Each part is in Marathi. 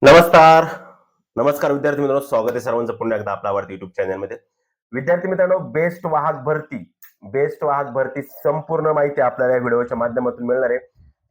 नमस्कार नमस्कार विद्यार्थी मित्रांनो, स्वागत आहे सर्वांचं पुन्हा एकदा आपल्या आवडत्या युट्यूब चॅनलमध्ये. विद्यार्थी मित्रांनो, बेस्ट वाहक भरती संपूर्ण माहिती आपल्याला या व्हिडिओच्या माध्यमातून मिळणार आहे.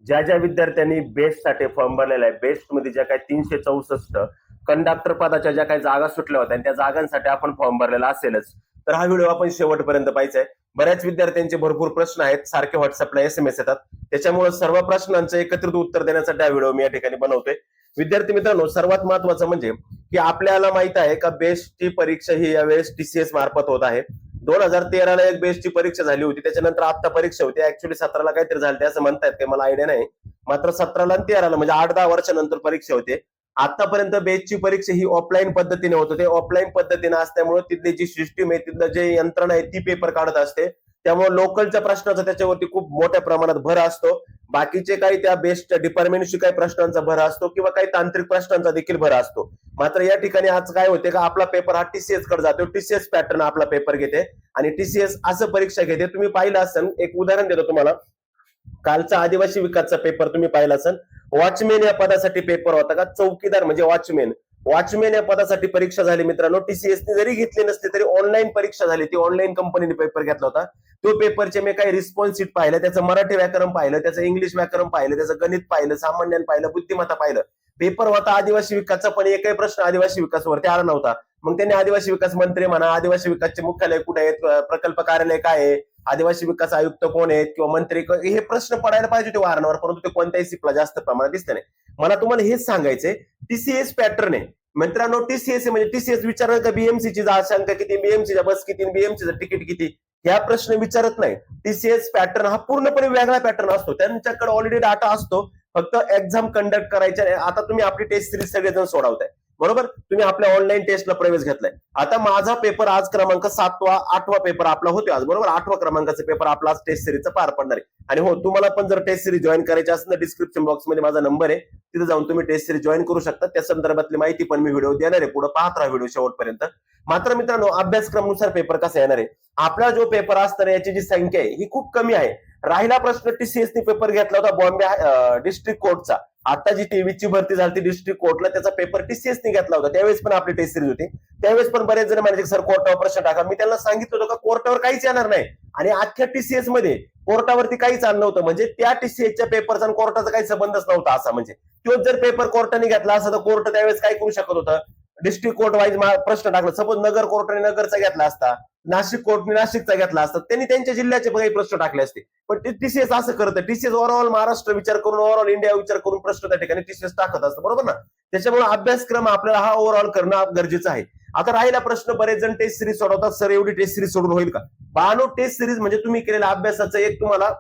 ज्या ज्या विद्यार्थ्यांनी बेस्ट साठी फॉर्म भरलेला आहे, बेस्ट मध्ये ज्या काही 364 कंडक्टर पदाच्या ज्या काही जागा सुटल्या होत्या त्या जागांसाठी आपण फॉर्म भरलेला असेलच, तर हा व्हिडिओ आपण शेवटपर्यंत पाहायचा आहे. बऱ्याच विद्यार्थ्यांचे भरपूर प्रश्न आहेत, सारखे व्हॉट्सअपला SMS येतात, त्याच्यामुळे सर्व प्रश्नांचं एकत्रित उत्तर देण्यासाठी हा व्हिडिओ मी या ठिकाणी बनवतोय. विद्यार्थी मित्रांनो, सर्वात महत्वाचं म्हणजे की आपल्याला माहित आहे का बेस्टची परीक्षा ही यावेळेस TCS मार्फत होत आहे. 2013ला एक बेस्टची परीक्षा झाली होती, त्याच्यानंतर आता परीक्षा होती. ऍक्च्युली 17ला काहीतरी झाली असं म्हणतायत, काही मला आयडिया नाही. मात्र 17ला आणि 13ला म्हणजे 8-10 वर्षानंतर परीक्षा होते. आतापर्यंत बेस्टची परीक्षा ही ऑफलाईन पद्धतीने होत होते. ऑफलाईन पद्धतीने असल्यामुळे तिथली जी सिस्टीम आहे, तिथलं जे यंत्रणा आहे ती पेपर काढत असते. त्यामुळे लोकलच्या प्रश्नाचा त्याच्यावरती खूप मोठ्या प्रमाणात भर असतो. बाकीचे काही त्या बेस्ट डिपार्टमेंटशी काही प्रश्नांचा भर असतो किंवा काही तांत्रिक प्रश्नांचा देखील भर असतो. मात्र या ठिकाणी आज काय होते का, आपला पेपर हा TCS कडे जातो. TCS पॅटर्न आपला पेपर घेते आणि TCS असं परीक्षा घेते. तुम्ही पाहिलं असेल, एक उदाहरण देतो तुम्हाला. कालचा आदिवासी विकासचा पेपर तुम्ही पाहिला असेल. वॉचमॅन या पदासाठी पेपर होता का, चौकीदार म्हणजे वॉचमॅन या पदासाठी परीक्षा झाली मित्रांनो. TCSने जरी घेतली नसली तरी ऑनलाईन परीक्षा झाली, ती ऑनलाईन कंपनीने पेपर घेतला होता. तो पेपरचे मी काही रिस्पॉन्स शीट पाहिलं, त्याचं मराठी व्याकरण पाहिलं, त्याचं इंग्लिश व्याकरण पाहिलं, त्याचं गणित पाहिलं, सामान्य पाहिलं, बुद्धिमत्ता पाहिलं. पेपर होता आदिवासी विकासचा, पण एकही प्रश्न आदिवासी विकासावरती आला नव्हता. मग त्यांनी आदिवासी विकास मंत्री म्हणा, आदिवासी विकासचे मुख्यालय कुठे आहेत, प्रकल्प कार्यालय काय आहे, आदिवासी विकास आयुक्त कोण आहेत किंवा मंत्री, हे प्रश्न पडायला पाहिजे होते वारंवार, परंतु ते कोणत्याही सिपला जास्त प्रमाणात दिसते नाही. मला तुम्हाला हेच सांगायचंय, TCS पॅटर्न आहे मित्रांनो. TCS म्हणजे TCS विचारलं का BMC ची संख्या किती, BMC च्या बस किती, BMC चं तिकीट किती, ह्या प्रश्न विचारत नाही. TCS पॅटर्न हा पूर्णपणे वेगळा पॅटर्न असतो. त्यांच्याकडे ऑलरेडी डाटा असतो, फक्त एक्झाम कंडक्ट करायचे. आता तुम्ही आपली टेस्ट सिरीज सगळेजण सोडवताय, बरोबर. तुम्ही आपल्या ऑनलाईन टेस्टला प्रवेश घेतलाय. आता माझा पेपर आज क्रमांक 7वा पेपर आपला होतो आज, बरोबर. 8व्या क्रमांकाचा पेपर आपला आज टेस्ट सिरीजचा पार पडणार आहे. आणि हो, तुम्हाला पण जर टेस्ट सिरीज जॉईन करायची असेल तर डिस्क्रिप्शन बॉक्समध्ये माझा नंबर आहे, तिथे जाऊन तुम्ही टेस्ट सिरीज जॉईन करू शकता. त्या संदर्भातली माहिती पण मी व्हिडिओ देणार आहे, पुढे पाहत राहा व्हिडिओ शेवटपर्यंत. मात्र मित्रांनो, अभ्यासक्रमानुसार पेपर कसा येणार आहे, आपला जो पेपर असताना याची जी संख्या आहे ही खूप कमी आहे. राहिला प्रश्न, TCSने पेपर घेतला होता बॉम्बे डिस्ट्रिक्ट कोर्टचा. आता जी 23ची भरती झाली डिस्ट्रिक्ट कोर्टला, त्याचा पेपर TCSने घेतला होता. त्यावेळेस पण आपली टेस्ट सिरीज होती. त्यावेळेस पण बरेच जण म्हणायचे सर कोर्टावर प्रश्न टाका. मी त्यांना सांगितलं होतं का कोर्टावर काहीच येणार नाही. आणि अख्ख्या TCS मध्ये कोर्टावरती काहीच आलं नव्हतं. म्हणजे त्या TCSच्या पेपरचा आणि कोर्टाचा काही संबंधच नव्हता असा. म्हणजे तो जर पेपर कोर्टाने घेतला असता तर कोर्ट त्यावेळेस काय करू शकत होतं, डिस्ट्रिक्ट कोर्ट वाईज प्रश्न टाकला. सपोज नगर कोर्टाने नगरचा घेतला असता, नाशिक कोर्टने नाशिकचा घेतला असता, त्यांनी त्यांच्या जिल्ह्याचे काही प्रश्न टाकले असते. पण TCS असं करतं, TCS ओव्हरऑल महाराष्ट्र विचार करून, ओव्हरऑल इंडिया विचार करून प्रश्न त्या ठिकाणी TCS टाकत असतं, बरोबर ना. त्याच्यामुळे अभ्यासक्रम आपल्याला हा ओव्हरऑल करणं गरजेचं आहे. आता राहिला प्रश्न, बरेच जण टेस्ट सिरीज सोडवतात, सर एवढी टेस्ट सिरीज सोडून होईल का. बानो, टेस्ट सिरीज म्हणजे तुम्ही केलेल्या अभ्यासाचं एक तुम्हाला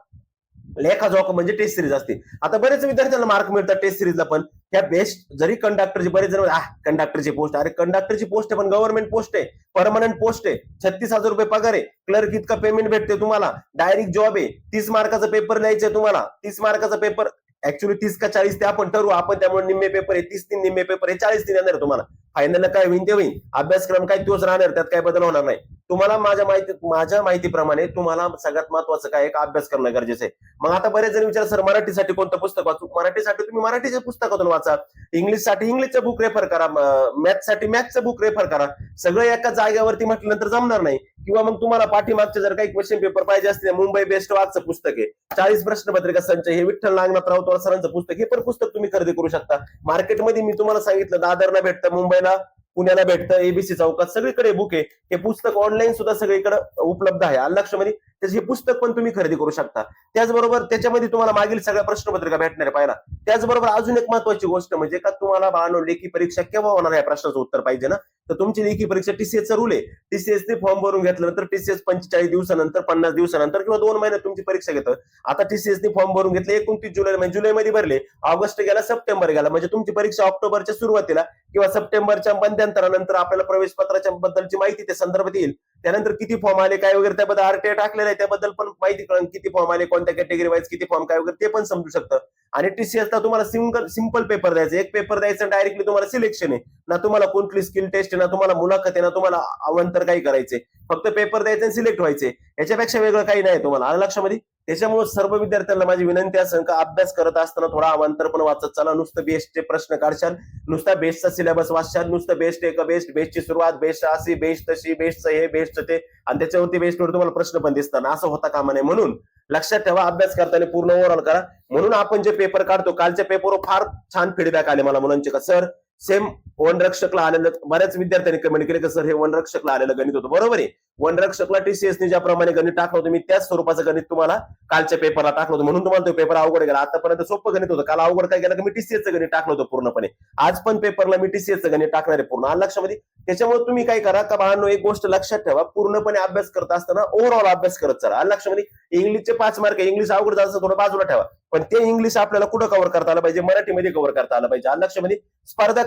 लेखाजोखा म्हणजे टेस्ट सिरीज असते. आता बरेच विद्यार्थ्यांना मार्क मिळतात टेस्ट सिरीजला, पण त्या बेस्ट जरी कंडक्टरची, बरेच जण कंडक्टरची पोस्ट, अरे कंडक्टरची पोस्ट आहे पण गव्हर्नमेंट पोस्ट आहे, परमनंट पोस्ट आहे, 36,000 रुपये पगार आहे, क्लर्क इतका पेमेंट भेटते तुम्हाला, डायरेक्ट जॉब आहे, 30 मार्काचा पेपर लिहायचंय तुम्हाला. 30 मार्काचा पेपर ऍक्च्युअली 30 का 40 ते आपण ठरवू आपण, त्यामुळे निम्मे पेपर आहे 30 3 निम्मे पेपर आहे 40 3 येणार तुम्हाला. फायनल काय होईल ते होईल, अभ्यासक्रम काय तोच राहणार, त्यात काय बदल होणार नाही. तुम्हाला माझ्या माहितीप्रमाणे तुम्हाला सगळ्यात महत्वाचं काय, एक अभ्यास करणं गरजेचं आहे. मग आता बरेच जण विचार, सर मराठीसाठी कोणतं पुस्तक वाचू. मराठीसाठी तुम्ही मराठीच्या पुस्तकातून वाचा, इंग्लिशसाठी इंग्लिशचं बुक रेफर करा, मॅथ्ससाठी मॅथ्सचं बुक रेफर करा. सगळं एका जागेवरती म्हटल्यानंतर जमणार नाही. किंवा मग तुम्हाला पाठीमागचे जर काही क्वेश्चन पेपर पाहिजे असतील, मुंबई बेस्ट वाचचं पुस्तक आहे, 40 प्रश्नपत्रिका संच, हे विठ्ठल नागनाथ राऊत सरांचं पुस्तक, हे पण पुस्तक तुम्ही खरेदी करू शकता. मार्केटमध्ये मी तुम्हाला सांगितलं, दादरला भेटतं, मुंबईला पुण्याला भेटतं, ABC चौकात सगळीकडे बुक आहे. हे पुस्तक ऑनलाईन सुद्धा सगळीकडे उपलब्ध आहे. लक्षमध्ये त्याचे हे पुस्तक पण तुम्ही खरेदी करू शकता. त्याचबरोबर त्याच्यामध्ये तुम्हाला मागील सगळ्या प्रश्नपत्रिका भेटणार आहे पाहिला. त्याचबरोबर अजून एक महत्वाची गोष्ट म्हणजे का, तुम्हाला बाळांनो लेखी परीक्षा केव्हा होणार या प्रश्नाचं उत्तर पाहिजे ना. तर तुमची लेखी परीक्षा TCSचा रूल आहे, TCSने फॉर्म भरून घेतल्यानंतर TCS 45 दिवसानंतर, 50 दिवसानंतर किंवा 2 महिन्यात तुमची परीक्षा घेतं. आता TCSने फॉर्म भरून घेतले 29 जुलै, म्हणजे जुलैमध्ये भरले, ऑगस्ट गेला, सप्टेंबर गेला, म्हणजे तुमची परीक्षा ऑक्टोबरच्या सुरुवातीला किंवा सप्टेंबरच्या मध्यंतरानंतर आपल्याला प्रवेश पत्राच्या बद्दलची माहिती त्या संदर्भात येईल. त्यानंतर किती फॉर्म आले काय वगैरे त्याबद्दल RTI टाकलेलं आहे, त्याबद्दल पण माहिती कळेल, किती फॉर्म आले, कोणत्या कॅटेगरी वाईज किती फॉर्म काय वगैरे ते पण समजू शकतं. आणि टीसीएसला तुम्हाला सिंपल पेपर द्यायचा, एक पेपर द्यायचा डायरेक्टली तुम्हाला सिलेक्शन आहे ना, तुम्हाला कुठली स्किल टेस्ट आहे ना, तुम्हाला मुलाखत आहे ना, तुम्हाला अवंतर काही करायचे, फक्त पेपर द्यायचे आणि सिलेक्ट व्हायचे, याच्यापेक्षा वेगळं काही नाही तुम्हाला. आलं लक्षामध्ये? त्याच्यामुळे सर्व विद्यार्थ्यांना माझी विनंती असेल का अभ्यास करत असताना थोडा अवांतर पण वाचत चला. नुसतं बेस्टचे प्रश्न काढशाल, नुसता बेस्टचा सिलेबस वाचशाल, नुसतं बेस्ट एक बेस्ट, बेस्टची सुरुवात, बेस्ट अशी, बेस्ट तशी, बेस्टचं हे, बेस्टचं ते, आणि त्याच्यावरती बेस्टवर तुम्हाला प्रश्न पण दिसतात, असं होता कामा नये. म्हणून लक्षात ठेवा, अभ्यास करताना पूर्ण ओव्हरऑल करा. म्हणून आपण जे पेपर काढतो, कालच्या पेपरवर फार छान फीडबॅक आले मला मुलांचे, का सर सेम वनरक्षकला आलेलं, बऱ्याच विद्यार्थ्यांनी कमेंट केले की सर हे वनरक्षकला आलेलं गणित होतं. बरोबर आहे, वनरक्षकला टीसीएसने ज्याप्रमाणे गणित टाकलं होतं, मी त्याच स्वरूपाचं गणित तुम्हाला कालच्या पेपरला टाकलं होतं, म्हणून तुम्हाला तो पेपर अवघड गेला. आतापर्यंत सोपं गणित होतं, काल अवघड काय केलं की मी टीसीएसचं गणित टाकलं होतं पूर्णपणे. आज पण पेपरला मी टीसीएसचं गणित टाकणार आहे पूर्ण. आलं लक्षामध्ये? त्याच्यामुळे तुम्ही काय करा का बाळांनो, एक गोष्ट लक्षात ठेवा, पूर्णपणे अभ्यास करत असताना ओव्हरऑल अभ्यास करत चला. आलं लक्षामध्ये? इंग्लिशचे 5 मार्क, इंग्लिश अवघड जायचं थोडं बाजूला ठेवा, पण ते इंग्लिश आपल्याला कुठं कव्हर करता आलं पाहिजे? मराठीमध्ये कव्हर करता आलं पाहिजे. आलं लक्षामध्ये? स्पर्धा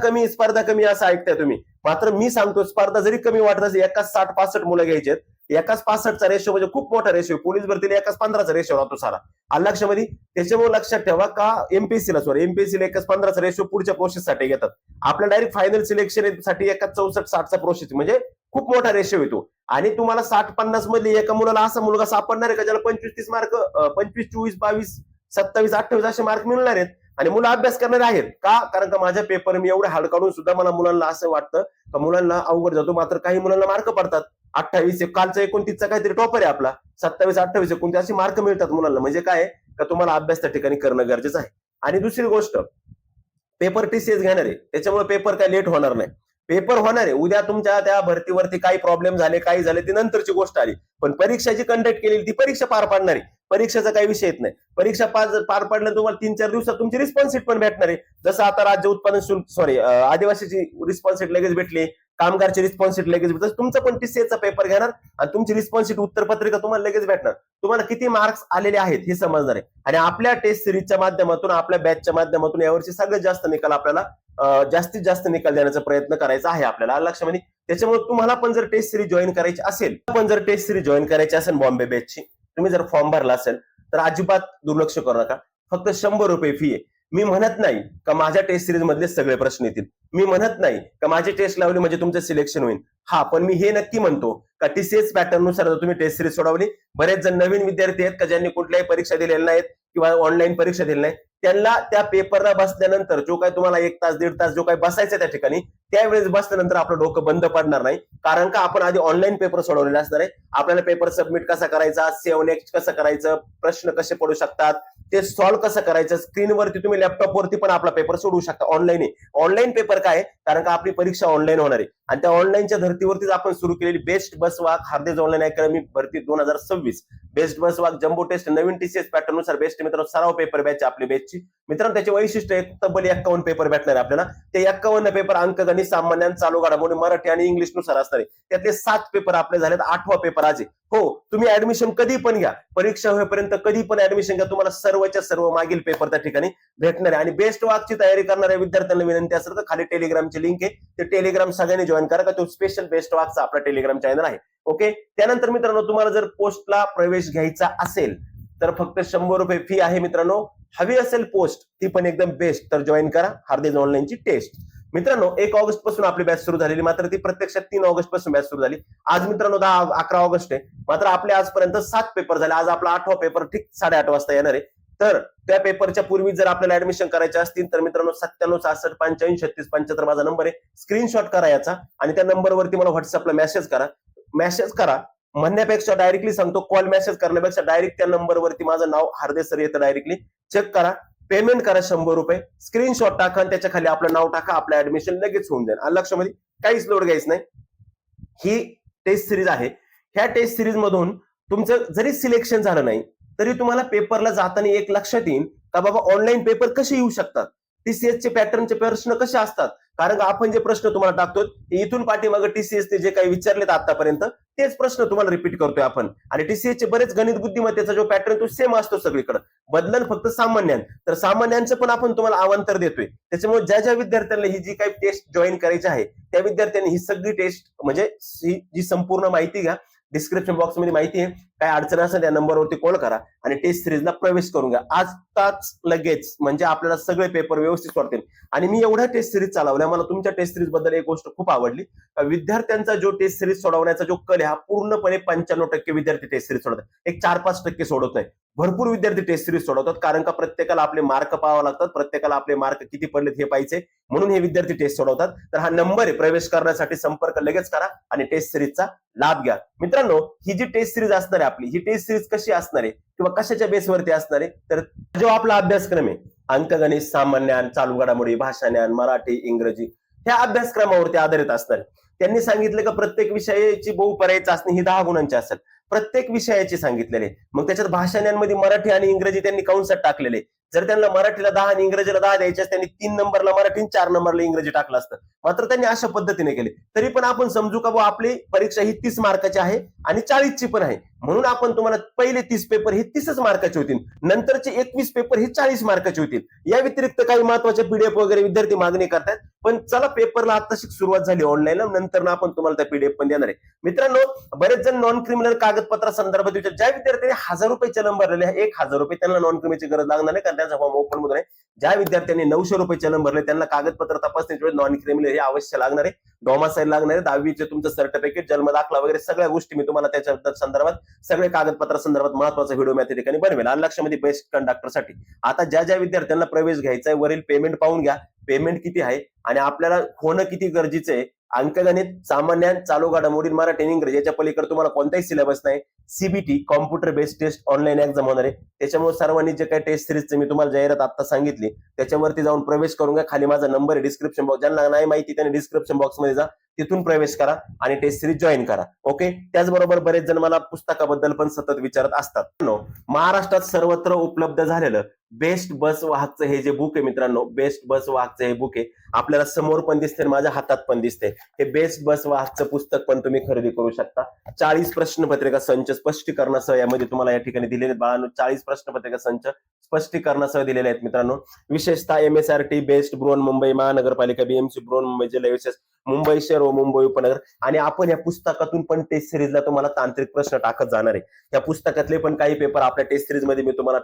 कमी असं ऐकताय तुम्ही, मात्र मी सांगतो स्पर्धा जरी कमी वाटत असेल, एकाच 60-65 मुलं घ्यायचे, एकाच 65चा रेशो म्हणजे खूप मोठा रेशो. पोलीस भरतीला एकाच 15चा रेशो राहतो सारा. आलं लक्षामध्ये? त्याच्यामुळे लक्षात ठेवा का एमपीएससीला एकाच 15चा रेशो पुढच्या प्रोसेससाठी घेतात. आपल्या डायरेक्ट फायनल सिलेक्शन साठी एकाच 64-60चा प्रोसेस, म्हणजे खूप मोठा रेशो येतो. आणि तुम्हाला 60-50 मध्ये एका मुलाला असा मुलगा सापडणार आहे का ज्याला 25-30 मार्क, 25, 24, 22, 27, 28 असे मार्क मिळणार आहेत, आणि मुलं अभ्यास करणार आहेत का? कारण का माझ्या पेपर मी एवढे हार्ड काढून सुद्धा मला मुलांना असं वाटतं का मुलांना अवघड जातो, मात्र काही मुलांना मार्क पडतात. 28, कालचा 29चा काहीतरी टॉपर आहे आपला, 27, 28, 29 अशी मार्क मिळतात मुलांना. म्हणजे काय का तुम्हाला अभ्यास त्या ठिकाणी करणं गरजेचं आहे. आणि दुसरी गोष्ट, पेपर टीसीएस घेणार आहे, त्याच्यामुळे पेपर काय लेट होणार नाही. पेपर होणार आहे उद्या, तुमच्या त्या भरतीवरती काही प्रॉब्लेम झाले, काही झाले, ती नंतरची गोष्ट आली, पण परीक्षा जी कंडक्ट केलेली ती परीक्षा पार पाडणार आहे. परीक्षेचा काही विषय येत नाही. परीक्षा पार पाडल्यावर तुम्हाला 3-4 दिवसात तुमची रिस्पॉन्स शीट पण भेटणार आहे. जसं आता राज्य उत्पादन शुल्क आदिवासीची रिस्पॉन्स शीट लगेच भेटली, कामगारची रिस्पॉन्स शीट लगेच भेटली, तुमचं पण टीसीएसचा पेपर घेणार आणि तुमची रिस्पॉन्स शीट उत्तरपत्रिका तुम्हाला लगेच भेटणार. तुम्हाला किती मार्क्स आलेले आहेत हे समजणार आहे. आणि आपल्या टेस्ट सिरीजच्या माध्यमातून, आपल्या बॅचच्या माध्यमातून यावर्षी सगळ्यात जास्त निकाल आपल्याला, जास्तीत जास्त निकाल देण्याचा प्रयत्न करायचा आहे आपल्याला. लक्षामध्ये? त्याच्यामुळे तुम्हाला पण जर टेस्ट सिरीज जॉईन करायची असेल, बॉम्बे बॅचची, तुम्ही जर फॉर्म भरला असेल तर अजिबात दुर्लक्ष करू नका. फक्त 100 रुपये फी आहे. मी म्हणत नाही का माझ्या टेस्ट सिरीज मधले सगळे प्रश्न येतील, मी म्हणत नाही का माझी टेस्ट लावली म्हणजे तुमचं सिलेक्शन होईल. हा, पण मी हे नक्की म्हणतो का टीसीएस पॅटर्न नुसार जर तुम्ही टेस्ट सिरीज सोडवली, बरेच जण नवीन विद्यार्थी आहेत का ज्यांनी कुठल्याही परीक्षा दिलेल्या नाहीत किंवा ऑनलाईन परीक्षा दिली नाही, त्यांना त्या पेपरला बसल्यानंतर जो काय तुम्हाला 1 तास 1.5 तास जो काही बसायचं त्या ठिकाणी, त्यावेळेस बसल्यानंतर आपलं डोकं बंद पडणार नाही. कारण का आपण आधी ऑनलाईन पेपर सोडवलेले असणार आहे. आपल्याला पेपर सबमिट कसा करायचा, सेव्ह नेक्स्ट कसं करायचं, प्रश्न कसे पडू शकतात, ते सॉल्व्ह कसं करायचं, स्क्रीनवरती तुम्ही लॅपटॉपवरती पण आपला पेपर सोडवू शकता. ऑनलाईन पेपर काय, कारण का आपली परीक्षा ऑनलाईन होणार आहे, आणि त्या ऑनलाईनच्या धर्तीवरतीच आपण सुरू केलेली बेस्ट बस वाक हार्देज ऑनलाईन अकॅडमी भरती 2026, बेस्ट बस वाक जम्बो टेस्ट, नवीन टीसीएस पॅटर्न नुसार बेस्ट मित्रांनो सराव पेपर बॅच आपली बेस्टची. मित्रांनो त्याचे वैशिष्ट्य एक तब्बल 51 पेपर भेटणार आपल्याला. ते 51 पेपर अंकगणित, सामान्य, चालू घडामोडी, मराठी आणि इंग्लिश नुसार असणार आहे. त्यातले 7 पेपर आपले झालेत, 8वा पेपर आज आहे. हो, तुम्ही ऍडमिशन कधी पण घ्या, परीक्षा होईपर्यंत कधी पण ऍडमिशन घ्या, तुम्हाला सर्वच्या सर्व मागील पेपर त्या ठिकाणी भेटणार आहे. आणि बेस्ट वाकची तयारी करणाऱ्या विद्यार्थ्यांना विनंती असेल तर खाली टेलिग्रामची लिंक आहे, ते टेलिग्राम सगळ्यांनी जॉईन करा, का तो स्पेशल बेस्ट वाकचा आपला टेलिग्राम चॅनल आहे. ओके. त्यानंतर मित्रांनो तुम्हाला जर पोस्टला प्रवेश घ्यायचा असेल तर फक्त 100 रुपये फी आहे मित्रांनो. हवी असेल पोस्ट ती पण एकदम बेस्ट, तर जॉईन करा हार्देज ऑनलाईनची टेस्ट. मित्रांनो 1 ऑगस्ट पासून आपली बॅच सुरू झालेली, मात्र ती प्रत्यक्षात 3 ऑगस्ट पासून बॅच सुरू झाली. आज मित्रांनो 11 ऑगस्ट आहे, मात्र आपले आजपर्यंत 7 पेपर झाले. आज आपला 8वा पेपर ठीक 8:30 वाजता येणार आहे. तर त्या पेपरच्या पूर्वी जर आपल्याला ऍडमिशन करायचे असतील तर मित्रांनो 97 66 85 36 75 माझा नंबर आहे. स्क्रीनशॉट करा याचा आणि त्या नंबरवरती मला व्हॉट्सअपला मेसेज करा म्हणण्यापेक्षा डायरेक्टली सांगतो, कॉल मेसेज करण्यापेक्षा डायरेक्ट त्या नंबरवरती माझं नाव हार्दे सर येतं, डायरेक्टली चेक करा, पेमेंट करा 100 रुपये, स्क्रीनशॉट टाका आणि त्याच्या खाली आपलं नाव टाका, आपलं ऍडमिशन लगेच होऊन जाईल. आणि लक्षामध्ये काहीच लोड घ्यायच नाही. ही टेस्ट सिरीज आहे. ह्या टेस्ट सिरीज मधून तुमचं जरी सिलेक्शन झालं नाही तरी तुम्हाला पेपरला जाताना एक लक्षात येईल का बाबा ऑनलाईन पेपर कसे येऊ शकतात, टीसीएसचे पॅटर्नचे प्रश्न कसे असतात. कारण का आपण जे प्रश्न तुम्हाला टाकतो इथून पाठीमागे टीसीएसने जे काही विचारलेत आतापर्यंत तेच प्रश्न तुम्हाला रिपीट करतोय आपण. आणि टीसीएसचे बरेच गणित बुद्धिमत्तेचा जो पॅटर्न तो सेम असतो सगळीकडे, बदलन फक्त सामान्यां. तर सामान्यांचं पण आपण तुम्हाला अवांतर देतोय. त्याच्यामुळे ज्या ज्या विद्यार्थ्यांना ही जी काही टेस्ट जॉईन करायची आहे त्या विद्यार्थ्यांनी ही सगळी टेस्ट म्हणजे जी संपूर्ण माहिती घ्या. डिस्क्रिप्शन बॉक्समध्ये माहिती आहे. काय अडचण असेल त्या नंबरवरती कॉल करा आणि टेस्ट सिरीजला प्रवेश करून घ्या आजच लगेच, म्हणजे आपल्याला सगळे पेपर व्यवस्थित सोडतील. आणि मी एवढ्या टेस्ट सिरीज चालवल्या, मला तुमच्या टेस्ट सिरीज बद्दल एक गोष्ट खूप आवडली. विद्यार्थ्यांचा जो टेस्ट सिरीज सोडवण्याचा जो कल आहे हा पूर्णपणे 95% विद्यार्थी टेस्ट सिरीज सोडतात, एक 4-5% सोडत नाही. भरपूर विद्यार्थी टेस्ट सिरीज सोडवतात, कारण का प्रत्येकाला आपले मार्क पाहावे लागतात, प्रत्येकाला आपले मार्क किती पडलेत हे पाहिजे, म्हणून हे विद्यार्थी टेस्ट सोडवतात. तर हा नंबर आहे, प्रवेश करण्यासाठी संपर्क लगेच करा आणि टेस्ट सिरीजचा लाभ घ्या. मित्रांनो, ही जी टेस्ट सिरीज असणार आहे आपली, ही टेस्ट सिरीज कशी असणार आहे किंवा कशाच्या बेसवरती असणार आहे, तर जो आपला अभ्यासक्रम आहे अंकगणित, सामान्य ज्ञान, चालू घडामोडी, भाषा ज्ञान, मराठी, इंग्रजी, ह्या अभ्यासक्रमावरती आधारित असणार आहे. त्यांनी सांगितलं की प्रत्येक विषयाची बहुपर्याय चाचणी ही 10 गुणांची असेल, प्रत्येक विषयाची सांगितलेले. मग त्याच्यात भाषा ज्ञानमध्ये मराठी आणि इंग्रजी त्यांनी कंसात टाकलेले. जर त्यांना मराठीला 10 आणि इंग्रजीला 10 द्यायचे, त्यांनी 3 नंबरला मराठी आणि 4 नंबरला इंग्रजी टाकलं असतं. मात्र त्यांनी अशा पद्धतीने केले. तरी पण आपण समजू का आपली परीक्षा ही 30 मार्काची आहे आणि 40ची पण आहे, म्हणून आपण तुम्हाला पहिले 30 पेपर हे 30च मार्काचे होतील, नंतरचे 21 पेपर हे 40 मार्काचे होतील. या व्यतिरिक्त काही महत्वाचे पीडीएफ वगैरे विद्यार्थी मागणी करतात, पण चला पेपरला आताशी सुरुवात झाली ऑनलाईन, नंतर आपण तुम्हाला त्या पीडीएफ पण देणार आहे. मित्रांनो, बरेच जण नॉन क्रिमिनल कागदपत्रा संदर्भात ज्या विद्यार्थ्यांनी 1000 रुपये चलन भरलेले आहे, 1000 रुपये त्यांना नॉन क्रिमिनलची गरज लागणार नाही, कारण त्यांचा फॉर्म ओपन मधून आहे. ज्या विद्यार्थ्यांनी 900 रुपये चलन भरले त्यांना कागदपत्र तपासण्याच्या वेळेस नॉन क्रिमिनल हे अवश्य लागणार आहे. डॉमासाईल लागणार आहे, 10वीचे तुमचं सर्टिफिकेट, जन्म दाखला वगैरे सगळ्या गोष्टी मी तुम्हाला त्याच्या संदर्भात, सगळे कागदपत्र संदर्भात महत्वाचा व्हिडिओ मी त्या ठिकाणी बनवेल लक्षामध्ये बेस्ट कंडक्टरसाठी. आता ज्या ज्या विद्यार्थ्यांना प्रवेश घ्यायचा आहे, वरील पेमेंट पाहून घ्या, पेमेंट किती आहे आणि आपल्याला होणं किती गरजेचं आहे. अंकगणित, सामान्य, चालू घडामोडी, मराठी, इंग्रजी याच्या पलीकडे तुम्हाला कोणताही सिलेबस नाही. CBT computer based test online exam होणार आहे. त्याच्यामुळे सर्वांनी जे काही टेस्ट सिरीजची मी तुम्हाला जाहिरात आता सांगितली त्याच्यावरती जाऊन प्रवेश करून घ्या. खाली माझा नंबर आहे डिस्क्रिप्शन बॉक्स, ज्यांना नाही माहिती त्यांनी डिस्क्रिप्शन बॉक्स मध्ये जा, तिथून प्रवेश करा आणि टेस्ट सिरीज जॉईन करा. ओके. त्याचबरोबर बरेच जण मला पुस्तकाबद्दल पण सतत विचारत असतात. महाराष्ट्रात सर्वत्र उपलब्ध झालेलं बेस्ट बस वाहकचं हे जे बुक आहे मित्रांनो, बेस्ट बस वाहकचं हे बुक आहे, आपल्याला समोर पण दिसते, माझ्या हातात पण दिसते. हे बेस्ट बस वाहकचं पुस्तक पण तुम्ही खरेदी करू शकता. 40 प्रश्नपत्रिका संच स्पष्टीकरणासह यामध्ये तुम्हाला या ठिकाणी दिलेले 40 प्रश्नपत्रिका संच स्पष्टीकरणासह दिलेले आहेत मित्रांनो. विशेषतः MSRT बेस्ट, बृहन्मुंबई महानगरपालिका, BMC बृहन्मुंबई जिल्हा विशेष, मुंबई शहर व मुंबई उपनगर. आणि आपण या पुस्तकातून पण टेस्ट सिरीजला तुम्हाला तांत्रिक प्रश्न टाकत जाणार आहे. या पुस्तकातले पण काही पेपर आपल्या टेस्ट सिरीज मध्ये मी तुम्हाला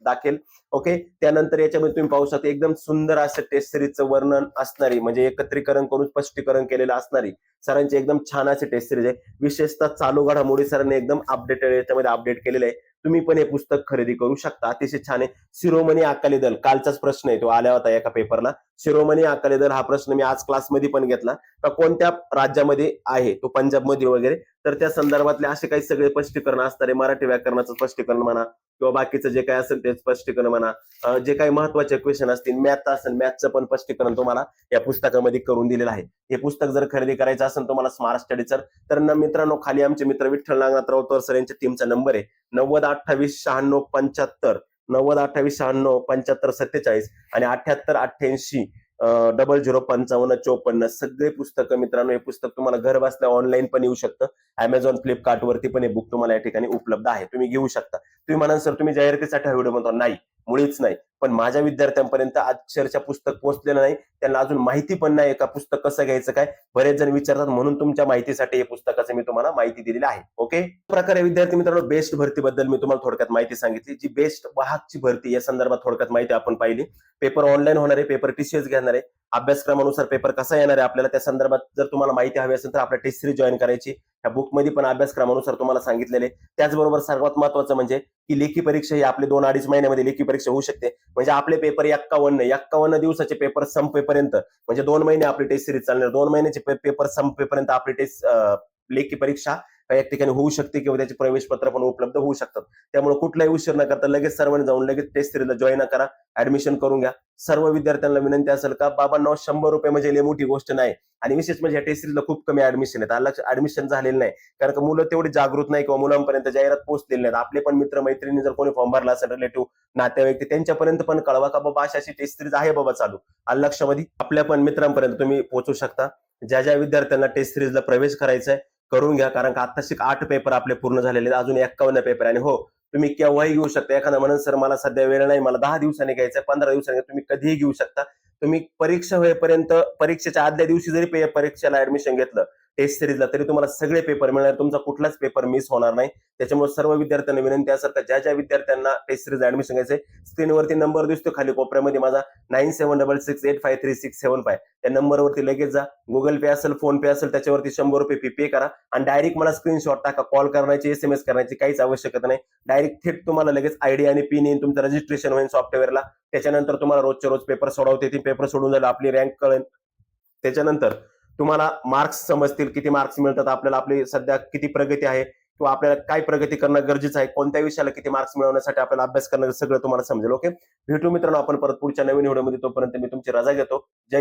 दाखेल. ओके. त्यानंतर याच्यामध्ये तुम्ही पाहू शकता एकदम सुंदर असं टेस्ट सिरीजचं वर्णन असणारी, म्हणजे एकत्रीकरण करून स्पष्टीकरण केलेलं असणारी सरांची एकदम छान अशी टेस्ट सिरीज आहे. विशेषतः चालू घडामोडी सरांनी एकदम अपडेटेड याच्यामध्ये अपडेट केलेलं आहे. तुम्ही पण हे पुस्तक खरेदी करू शकता, अतिशय छान आहे. शिरोमणी अकाली दल, कालचाच प्रश्न आहे तो आला होता एका पेपरला. शिरोमणी अकाली दल हा प्रश्न मी आज क्लासमध्ये पण घेतला, का कोणत्या राज्यामध्ये आहे तो, पंजाबमध्ये वगैरे. तर त्या संदर्भातले असे काही सगळे स्पष्टीकरण असणारे, मराठी व्याकरणाचं स्पष्टीकरण म्हणा किंवा बाकीचं जे काही असेल ते स्पष्टीकरण म्हणा, जे काही महत्वाचे क्वेश्चन असतील, मॅथ असेल मॅथचं पण स्पष्टीकरण तुम्हाला या पुस्तकामध्ये करून दिलेलं आहे. हे पुस्तक जर खरेदी करायचं असेल तुम्हाला स्मार्ट स्टडीचं, तर मित्रांनो खाली आमचे मित्र विठ्ठल नागनाथ राऊत सर यांच्या टीमचा नंबर आहे 90289675, 9028967547 आणि 7888 005554. सगळे पुस्तकं मित्रांनो, हे पुस्तक तुम्हाला घर बसल्या ऑनलाईन पण येऊ शकतं. अमेझॉन, फ्लिपकार्ट वरती पण हे बुक तुम्हाला या ठिकाणी उपलब्ध आहे, तुम्ही घेऊ शकता. तुम्ही म्हणाल सर तुम्ही जाहिरातीसाठी हा व्हिडिओ बनवता, नाही मुळीच नाही, पण माझ्या विद्यार्थ्यांपर्यंत अक्षरशः पुस्तक पोहोचलेलं नाही, त्यांना अजून माहिती पण नाही का पुस्तक कसं घ्यायचं काय. बरेच जण विचारतात, म्हणून तुमच्या माहितीसाठी हे पुस्तकाचं मी तुम्हाला माहिती दिलेली आहे. ओके. प्रकारे विद्यार्थी मित्रांनो, बेस्ट भरतीबद्दल मी तुम्हाला थोडक्यात माहिती सांगितली. जी बेस्ट वाहकची भरती या संदर्भात थोडक्यात माहिती आपण पाहिली. पेपर ऑनलाईन होणार आहे, पेपर TCS घेणार आहे, अभ्यासक्रमानुसार पेपर कसा येणार आहे आपल्याला त्या संदर्भात जर तुम्हाला माहिती हवी असेल तर आपल्या टेस्ट सिरीज जॉईन करायची. या बुकमध्ये पण अभ्यासक्रमानुसार तुम्हाला सांगितलेले. त्याचबरोबर सर्वात महत्वाचं म्हणजे की लेखी परीक्षा ही आपले 2-2.5 महिन्यामध्ये लेखी परीक्षा होऊ शकते. म्हणजे आपले पेपर 51 दिवसाचे पेपर संपेपर्यंत, म्हणजे 2 महिने आपली टेस्ट सिरीज चालणार, 2 महिन्याचे पेपर संपेपर्यंत आपली टेस्ट लेखी परीक्षा एक ठिकाणी होऊ शकते किंवा त्याचे प्रवेश पत्र पण उपलब्ध होऊ शकतात. त्यामुळे कुठलाही उशीर न करता लगेच सर्वांनी जाऊन लगेच टेस्ट सिरीजला जॉईन करा, ऍडमिशन करून घ्या. सर्व विद्यार्थ्यांना विनंती असेल का बाबांनो, 100 रुपये म्हणजे लई मोठी गोष्ट नाही. आणि विशेष म्हणजे या टेस्ट सिरीजला खूप कमी ऍडमिशन आहेत, ऍडमिशन झालेलं नाही, कारण का मुलं तेवढी जागृत नाही किंवा मुलांपर्यंत जाहिरात पोहोचलेली नाही. आपले पण मित्र मैत्रिणी जर कोणी फॉर्म भरला असेल, रिलेटिव्ह नातेवाईक, त्यांच्यापर्यंत पण कळवा का बाबा अशी टेस्ट सिरीज आहे बाबा चालू. लक्षामध्ये आपल्या पण मित्रांपर्यंत तुम्ही पोहोचू शकता. ज्या ज्या विद्यार्थ्यांना टेस्ट सिरीजला प्रवेश करायचा आहे करून घ्या, कारण का आता 8 पेपर आपले पूर्ण झालेले, अजून 51 पेपर. आणि हो, तुम्ही केव्हाही घेऊ शकता. एखादा म्हणून सर मला सध्या वेळ नाही, मला 10 दिवसांनी घ्यायचं, 15 दिवसांनी, तुम्ही कधीही घेऊ शकता. तुम्ही परीक्षा होईपर्यंत, परीक्षेच्या आदल्या दिवशी जरी परीक्षेला ऍडमिशन घेतलं, टेस्ट सिरीजला, तरी तुम्हाला सगळे पेपर मिळणार, तुमचा कुठलाच पेपर मिस होणार नाही. त्याच्यामुळे सर्व विद्यार्थ्यांना विनंती असेल तर ज्या विद्यार्थ्यांना टेस्ट सिरीज ऍडमिशन घ्यायचंय, स्क्रीनवरती नंबर दिसतो खाली कोपऱ्यामध्ये माझा 9766853675, त्या नंबरवरती लगेच जा. गुगल पे असेल, फोन पे असेल, त्याच्यावरती 100 रुपये पे करा आणि डायरेक्ट मला स्क्रीनशॉट टाका. कॉल करण्याची, SMS करण्याची काहीच आवश्यकता नाही. डायरेक्ट थेट तुम्हाला लगेच आयडी आणि पिन येईल, तुमचं रजिस्ट्रेशन होईल सॉफ्टवेअरला. त्याच्यानंतर तुम्हाला रोजच्या रोज पेपर सोडवते येतील. पेपर सोडून झालं आपली रँक कळेल. त्याच्यानंतर तुम्हाला मार्क्स समजतील, किती मार्क्स मिळतात आपल्याला, आपली सध्या किती प्रगती आहे किंवा आपल्याला काय प्रगती करणं गरजेचं आहे, कोणत्या विषयाला किती मार्क्स मिळवण्यासाठी आपल्याला अभ्यास करणं, सगळं तुम्हाला समजेल. ओके, भेटू मित्रांनो आपण परत पुढच्या नवीन व्हिडिओमध्ये. तोपर्यंत मी तुमची रजा घेतो. जय